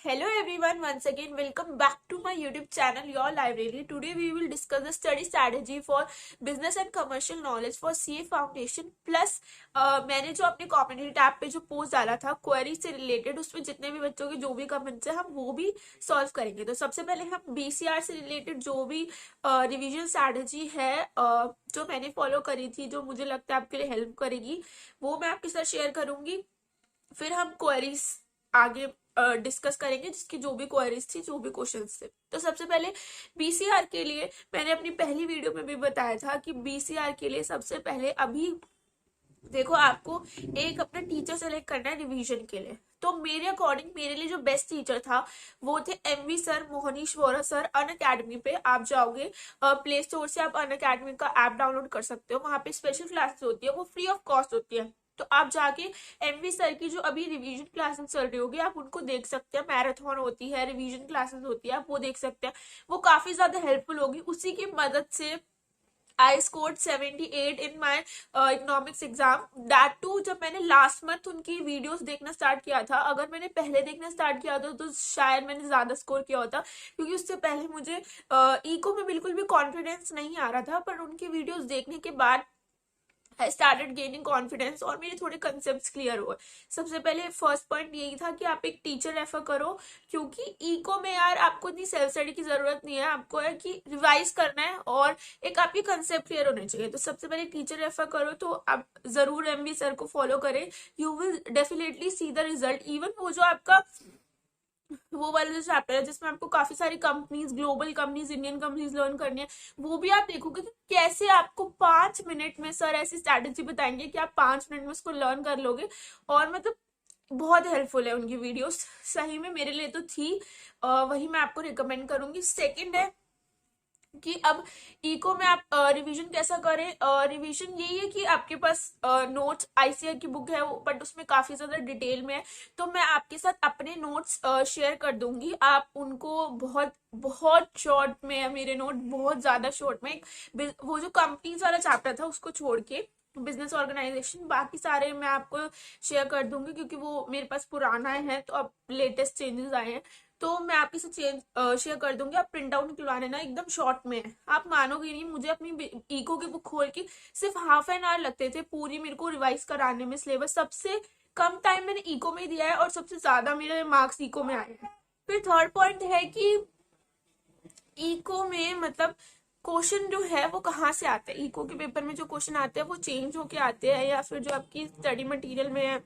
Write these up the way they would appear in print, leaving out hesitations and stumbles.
Hello everyone, once again welcome back to my YouTube channel Your Library. Today we will discuss the study strategy for business and commercial knowledge for CA Foundation plus मैंने जो अपने community tab पे जो post डाला था query से related, उसमें जितने भी बच्चों के जो भी कमेंट्स है हम वो भी सॉल्व करेंगे। तो सबसे पहले हम BCR से रिलेटेड जो भी रिवीजन स्ट्रैटेजी है जो मैंने फॉलो करी थी, जो मुझे लगता है आपके लिए हेल्प करेगी, वो मैं आपके साथ शेयर करूंगी। फिर हम क्वेरीज आगे डिस्कस करेंगे, जिसकी जो भी क्वेरीज थी, जो भी क्वेश्चंस थे। तो सबसे पहले बीसीआर के लिए मैंने अपनी पहली वीडियो में भी बताया था कि बीसीआर के लिए सबसे पहले अभी देखो, आपको एक अपना टीचर सेलेक्ट करना है रिवीजन के लिए। तो मेरे अकॉर्डिंग मेरे लिए जो बेस्ट टीचर था वो थे MV sir, Mohnish Vora sir. Unacademy पे आप जाओगे, प्ले स्टोर से आप अन अकेडमी का ऐप डाउनलोड कर सकते हो। वहां पे स्पेशल क्लासेस होती है, वो फ्री ऑफ कॉस्ट होती है। तो आप जाके MV सर की जो अभी रिवीजन क्लासेस चल रही होगी आप उनको देख सकते हैं। मैराथन होती है, रिवीजन क्लासेस होती है, आप वो देख सकते हैं। वो काफी ज्यादा हेल्पफुल होगी। उसी की मदद से I scored 78 in my economics exam. That too जब मैंने लास्ट मंथ उनकी वीडियोस देखना स्टार्ट किया था। अगर मैंने पहले देखना स्टार्ट किया था तो शायद मैंने ज्यादा स्कोर किया होता, क्योंकि उससे पहले मुझे इको में बिल्कुल भी कॉन्फिडेंस नहीं आ रहा था। पर उनकी वीडियोस देखने के बाद आई स्टार्टेड गेनिंग कॉन्फिडेंस और मेरे थोड़े कंसेप्ट क्लियर हुए। सबसे पहले फर्स्ट पॉइंट यही था कि आप एक टीचर रेफर करो, क्योंकि इको में यार आपको इतनी सेल्फ स्टडी की जरूरत नहीं है। आपको है कि रिवाइज करना है और एक आपके कंसेप्ट क्लियर होने चाहिए। तो सबसे पहले टीचर रेफर करो, तो आप जरूर MV सर को फॉलो करें। You will definitely see the result. Even वो जो आपका वो वाला जो चैप्टर है जिसमें आपको काफी सारी companies, global companies, Indian companies learn करनी है, वो भी आप देखोगे कि कैसे आपको 5 मिनट में सर ऐसी स्ट्रैटेजी बताएंगे कि आप 5 मिनट में उसको लर्न कर लोगे। और मतलब बहुत हेल्पफुल है उनकी वीडियोस, सही में मेरे लिए तो थी। वही मैं आपको रिकमेंड करूंगी। सेकंड है कि अब इको में आप रिवीजन कैसा करें। रिवीजन यही है कि आपके पास नोट्स ICI की बुक है, बट उसमें काफी ज्यादा डिटेल में है। तो मैं आपके साथ अपने नोट्स शेयर कर दूंगी, आप उनको बहुत बहुत शॉर्ट में है मेरे नोट, बहुत ज्यादा शॉर्ट में। वो जो कंपनीज वाला चैप्टर था उसको छोड़ के बिजनेस ऑर्गेनाइजेशन, बाकी सारे मैं आपको शेयर कर दूंगी, क्योंकि वो मेरे पास पुराना है तो अब लेटेस्ट चेंजेस आए हैं। तो मैं आपके साथ शेयर कर दूंगी। आप प्रिंट आउट निकलवा लेना, एकदम शॉर्ट में है। आप मानोगे नहीं, मुझे अपनी इको की बुक खोल के सिर्फ ½ एन आवर लगते थे पूरी मेरे को रिवाइज कराने में। सिलेबस सबसे कम टाइम मैंने इको में दिया है और सबसे ज्यादा मेरे मार्क्स इको में आए हैं। फिर थर्ड पॉइंट है कि इको में मतलब क्वेश्चन जो है वो कहाँ से आते हैं। इको के पेपर में जो क्वेश्चन आते हैं वो चेंज होके आते हैं, या फिर जो आपकी स्टडी मटेरियल में है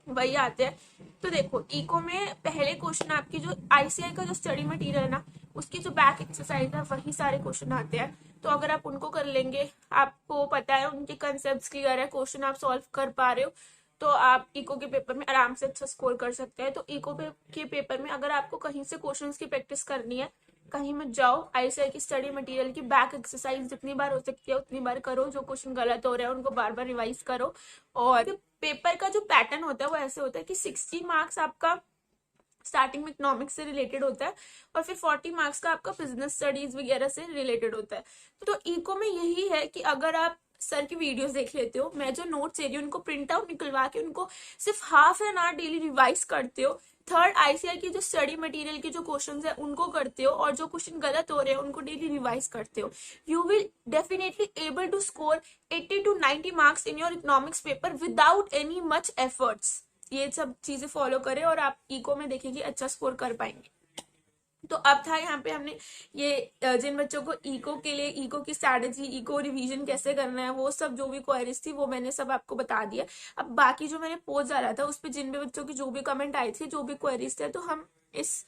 वही आते हैं। तो देखो, इको में पहले क्वेश्चन आपकी जो ICI का जो स्टडी मटेरियल है ना, उसकी जो बैक एक्सरसाइज है वही सारे क्वेश्चन आते हैं। तो अगर आप उनको कर लेंगे, आपको पता है उनके कंसेप्ट क्लियर है, क्वेश्चन आप सॉल्व कर पा रहे हो, तो आप इको के पेपर में आराम से अच्छा स्कोर कर सकते हैं। तो इको के पेपर में अगर आपको कहीं से क्वेश्चंस की प्रैक्टिस करनी है, कहीं मत जाओ। ICI की स्टडी मटेरियल की बैक एक्सरसाइज जितनी बार हो सकती है उतनी बार करो। जो क्वेश्चन गलत हो रहे हैं उनको बार बार रिवाइज करो। और पेपर का जो पैटर्न होता है वो ऐसे होता है कि 60 मार्क्स आपका स्टार्टिंग में इकोनॉमिक्स से रिलेटेड होता है, और फिर 40 मार्क्स का आपका बिजनेस स्टडीज वगैरह से रिलेटेड होता है। तो इको में यही है कि अगर आप सर की वीडियोस देख लेते हो, मैं जो नोट्स दे रही हूँ उनको प्रिंट आउट निकलवा के उनको सिर्फ ½ एन आवर डेली रिवाइज करते हो। थर्ड, ICI की जो स्टडी मटेरियल के जो क्वेश्चंस है उनको करते हो, और जो क्वेश्चन गलत हो रहे हैं उनको डेली रिवाइज करते हो। You will definitely able to score 80 to 90 marks in your economics paper without any much efforts. ये सब चीजें फॉलो करें और आप इको में देखेंगे अच्छा स्कोर कर पाएंगे। तो अब था यहाँ पे हमने ये जिन बच्चों को इको के लिए इको की स्ट्रैटेजी, इको रिवीजन कैसे करना है, वो सब जो भी क्वेरीज थी वो मैंने सब आपको बता दिया। अब बाकी जो मैंने पोस्ट डाला था उस पर जिन भी बच्चों की जो भी कमेंट आए थे, जो भी क्वेरीज थे, तो हम इस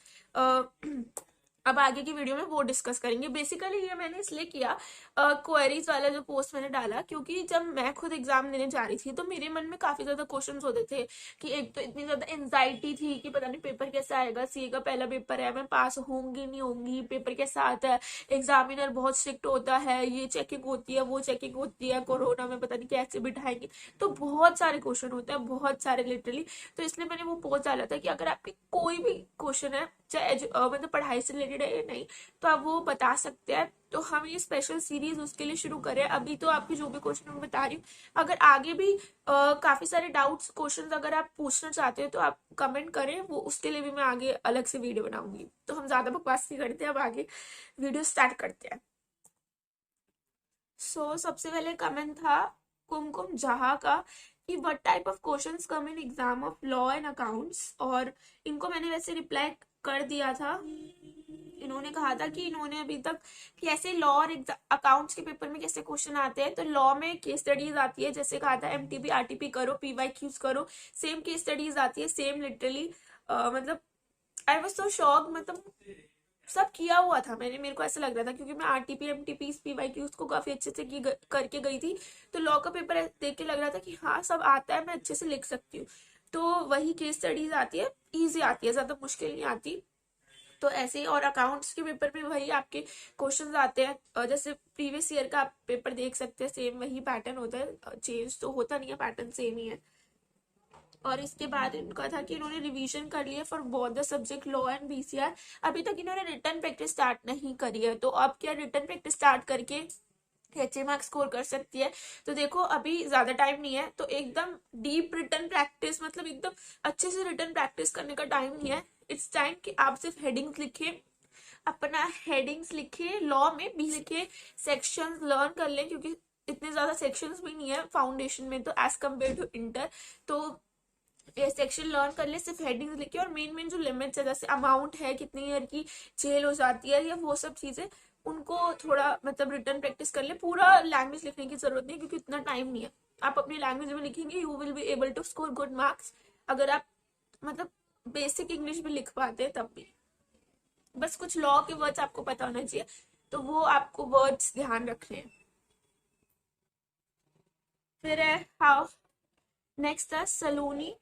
अब आगे की वीडियो में वो डिस्कस करेंगे। बेसिकली ये मैंने इसलिए किया क्वेरीज वाला जो पोस्ट मैंने डाला, क्योंकि जब मैं खुद एग्जाम देने जा रही थी तो मेरे मन में काफी ज्यादा क्वेश्चंस होते थे कि एक तो इतनी ज्यादा एंजाइटी थी कि पता नहीं पेपर कैसा आएगा, CA का पहला पेपर है, मैं पास होंगी नहीं होंगी, पेपर कैसा आता है, एग्जामिनर बहुत स्ट्रिक्ट होता है, ये चेकिंग होती है, वो चेकिंग होती है, कोरोना में पता नहीं कैसे बिठाएंगे। तो बहुत सारे क्वेश्चन होते हैं, बहुत सारे लिटरली। तो इसलिए मैंने वो पोस्ट डाला था कि अगर आपके कोई भी क्वेश्चन है चाहे मतलब पढ़ाई से रिलेटेड है या नहीं, तो आप वो बता सकते हैं। तो हम ये स्पेशल सीरीज उसके लिए शुरू करें। अभी तो आपके जो भी क्वेश्चन मैं बता रही हूँ, अगर आगे भी काफी सारे डाउट्स क्वेश्चंस अगर आप पूछना चाहते हो तो आप कमेंट करें, वो उसके लिए भी मैं आगे अलग से वीडियो बनाऊंगी। तो हम ज्यादा बकवास नहीं करते, अब आगे वीडियो स्टार्ट करते हैं। सबसे पहले कमेंट था कुमकुम जहा का कि what type of questions come in exam of law and accounts, और इनको मैंने वैसे रिप्लाई कर दिया था। इन्होंने कहा था कि इन्होंने अभी तक कि ऐसे लॉ और अकाउंट्स के पेपर में कैसे क्वेश्चन आते हैं, तो लॉ में केस स्टडीज आती है, जैसे कहा था एमटीपी आरटीपी करो, पीवाईक्यूज करो, सेम केस स्टडीज आती है, सेम लिटरली। मतलब आई वाज सो शॉक, मतलब सब किया हुआ था मैंने, मेरे को ऐसा लग रहा था क्योंकि मैं आरटीपी एमटीपी पीवाईक्यूज को काफी अच्छे से करके गई थी। तो लॉ का पेपर देख के लग रहा था कि हाँ सब आता है, मैं अच्छे से लिख सकती हूँ। तो वही केस स्टडीज आती है, इजी आती है, ज्यादा मुश्किल नहीं आती। तो ऐसे ही और अकाउंट्स के पेपर में वही आपके क्वेश्चंस आते हैं, जैसे प्रीवियस ईयर का आप पेपर देख सकते हैं, सेम वही पैटर्न होता है, चेंज तो होता नहीं है, पैटर्न सेम ही है। और इसके बाद इनका था कि इन्होंने रिवीजन कर लिया for both the subject law and BCR. अभी तक इन्होंने रिटर्न प्रैक्टिस स्टार्ट नहीं करी है, तो अब क्या रिटर्न प्रैक्टिस स्टार्ट करके अच्छे मार्क्स स्कोर कर सकती है। तो देखो अभी ज्यादा टाइम नहीं है, तो एकदम डीप रिटर्न प्रैक्टिस, मतलब एकदम अच्छे से रिटर्न प्रैक्टिस करने का टाइम नहीं है। इट्स टाइम कि आप सिर्फ हेडिंग्स लिखे, अपना हेडिंग्स लिखे, लॉ में भी लिखे, सेक्शंस लर्न कर लें, क्योंकि इतने ज्यादा सेक्शंस भी नहीं है फाउंडेशन में तो एज कम्पेयर टू इंटर। तो ये सेक्शन लर्न कर ले, सिर्फ हेडिंग्स लिखे, और मेन मेन जो लिमिट्स है, जैसे अमाउंट है, कितनी ईयर की जेल हो जाती है, या वो सब चीजें उनको थोड़ा मतलब रिटर्न प्रैक्टिस कर ले। पूरा लैंग्वेज लिखने की जरूरत नहीं, क्योंकि इतना टाइम नहीं है। आप अपनी लैंग्वेज में लिखेंगे, you will be able to score good marks. अगर आप मतलब बेसिक इंग्लिश भी लिख पाते हैं तब भी, बस कुछ लॉ के वर्ड्स आपको पता होना चाहिए, तो वो आपको वर्ड्स ध्यान रखने हैं। फिर है हाउ, नेक्स्ट है सलोनी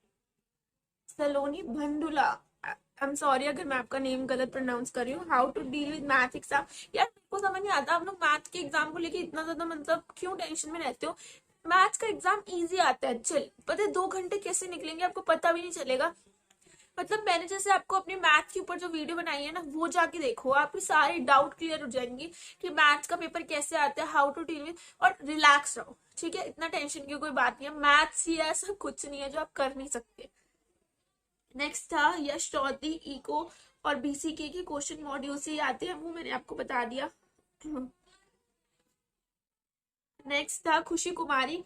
सलोनी भंडुला। आई एम सॉरी अगर मैं आपका नेम गलत प्रोनाउंस कर रही हूँ। How to deal with math exam. यार मेरे को समझ नहीं आता, आप लोग मैथ के एग्जाम को लेके इतना ज्यादा मतलब क्यों टेंशन में रहते हो। मैथ्स का एग्जाम इजी आता है, चल पता है 2 घंटे कैसे निकलेंगे आपको पता भी नहीं चलेगा। मतलब मैंने जैसे आपको अपने मैथ के ऊपर जो वीडियो बनाई है ना, वो जाके देखो, आपके सारे डाउट क्लियर हो जाएंगे कि मैथ्स का पेपर कैसे आता है, हाउ टू डील विद। और रिलैक्स रहो, ठीक है, इतना टेंशन की कोई बात नहीं है, मैथ्स ही ऐसा कुछ नहीं है जो आप कर नहीं सकते। नेक्स्ट था यश चौधरी, इको और बीसीके के क्वेश्चन मॉड्यूल से ही आते हैं, वो मैंने आपको बता दिया। नेक्स्ट था खुशी कुमारी,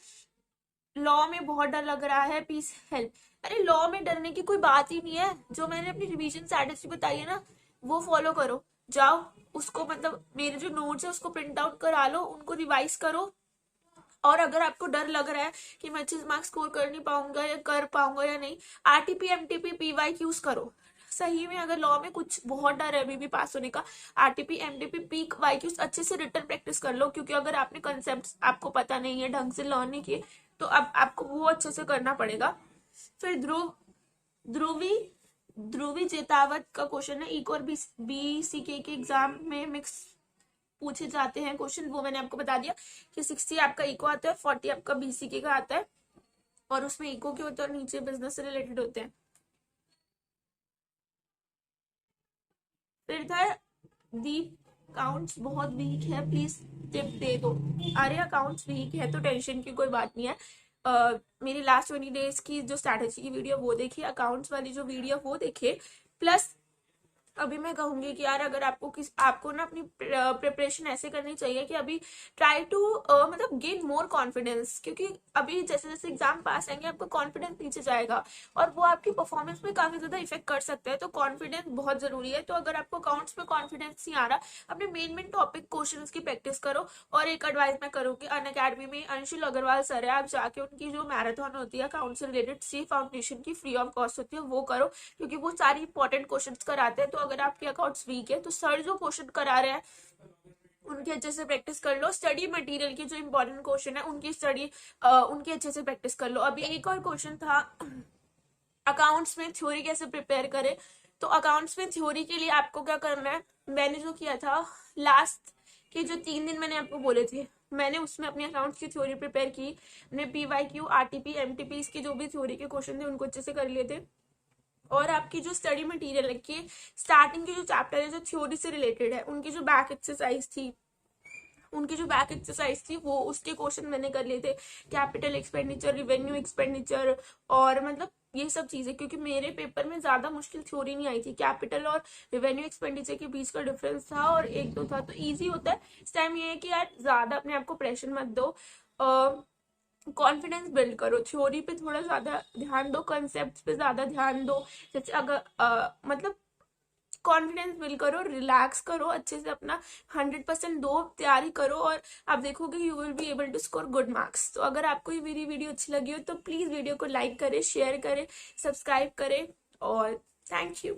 लॉ में बहुत डर लग रहा है, प्लीज हेल्प। अरे लॉ में डरने की कोई बात ही नहीं है, जो मैंने अपनी रिवीजन स्ट्रेटेजी बताई है ना, वो फॉलो करो, जाओ उसको मतलब मेरे जो नोट्स है उसको प्रिंट आउट करा लो, उनको रिवाइज करो। और अगर आपको डर लग रहा है कि मैं अच्छे मार्क्स स्कोर कर नहीं पाऊंगा या कर पाऊंगा या नहीं, आरटीपी एमटीपी पीवाईक्यूज करो। सही में अगर लॉ में कुछ बहुत डर है अभी भी पास होने का, आरटीपी एमटीपी पी वाईक्यूज अच्छे से रिटर्न प्रैक्टिस कर लो, क्योंकि अगर आपने कंसेप्ट आपको पता नहीं है, ढंग से लर्न नहीं किए, तो अब आपको वो अच्छे से करना पड़ेगा। फिर ध्रुवी ध्रुवी चेतावत का क्वेश्चन है, इको और बीसीके के एग्जाम में मिक्स पूछे जाते हैं क्वेश्चन, वो मैंने आपको बता दिया कि 60 आपका इको आता है, 40 आपका बीसीके का आता है, और उसमें इको के होते हैं और नीचे बिजनेस से रिलेटेड होते हैं। फिर था दीप, अकाउंट्स बहुत वीक है, प्लीज टिप दे दो। अरे अकाउंट्स वीक है तो टेंशन की कोई बात नहीं है। मेरी लास्ट 20 डेज की जो स्ट्रैटेजी की वीडियो वो देखिए, अकाउंट्स वाली जो वीडियो वो देखिए। प्लस अभी मैं कहूंगी कि यार अगर आपको ना अपनी प्रिपरेशन ऐसे करनी चाहिए कि अभी ट्राई टू मतलब गेन मोर कॉन्फिडेंस, क्योंकि अभी जैसे जैसे एग्जाम पास आएंगे आपका कॉन्फिडेंस नीचे जाएगा, और वो आपकी परफॉर्मेंस में काफी ज्यादा इफेक्ट कर सकता है। तो कॉन्फिडेंस बहुत जरूरी है। तो अगर आपको अकाउंट्स में कॉन्फिडेंस नहीं आ रहा, अपने मेन मेन टॉपिक क्वेश्चन की प्रैक्टिस करो। और एक एडवाइस मैं करूंगी, अन अकेडमी में अंशुल अग्रवाल सर है, आप जाके उनकी जो मैराथन होती है अकाउंट से रिलेटेड, सी फाउंडेशन की, फ्री ऑफ कॉस्ट होती है, वो करो, क्योंकि वो सारी इंपॉर्टेंट क्वेश्चन कराते हैं। तो अगर आपके अकाउंट्स वीक है तो सर जो क्वेश्चन करा रहे हैं उनकी अच्छे से प्रैक्टिस कर लो। स्टडी मटेरियल की जो इंपॉर्टेंट क्वेश्चन है उनकी अच्छे से प्रैक्टिस कर लो। अभी एक और क्वेश्चन था अकाउंट्स में थ्योरी कैसे प्रिपेयर करें। तो अकाउंट्स में थ्योरी के लिए आपको क्या करना है, मैंने जो किया था लास्ट के जो 3 दिन मैंने आपको बोले थे, मैंने उसमें अपने अकाउंट्स की थ्योरी प्रिपेयर की। मैंने पीवाईक्यू आरटीपी एमटीपी इसके जो भी थ्योरी के क्वेश्चन थे उनको अच्छे से कर लिए थे। और आपकी जो स्टडी मटेरियल है कि स्टार्टिंग के जो चैप्टर है जो थ्योरी से रिलेटेड है, उनकी जो बैक एक्सरसाइज थी वो उसके क्वेश्चन मैंने कर लिए थे, कैपिटल एक्सपेंडिचर, रिवेन्यू एक्सपेंडिचर, और मतलब ये सब चीजें, क्योंकि मेरे पेपर में ज्यादा मुश्किल थ्योरी नहीं आई थी, कैपिटल और रिवेन्यू एक्सपेंडिचर के बीच का डिफरेंस था और एक दो था, तो इजी होता है। इस टाइम ये है कि यार ज्यादा अपने आप को प्रेशर मत दो, कॉन्फिडेंस बिल्ड करो, थ्योरी पे थोड़ा ज्यादा ध्यान दो, कंसेप्ट पे ज्यादा ध्यान दो। जैसे अगर मतलब कॉन्फिडेंस बिल्ड करो, रिलैक्स करो, अच्छे से अपना 100% दो, तैयारी करो, और आप देखोगे you will be able to score good marks. तो अगर आपको ये मेरी वीडियो अच्छी लगी हो तो प्लीज वीडियो को लाइक करें, शेयर करें, सब्सक्राइब करें, और थैंक यू।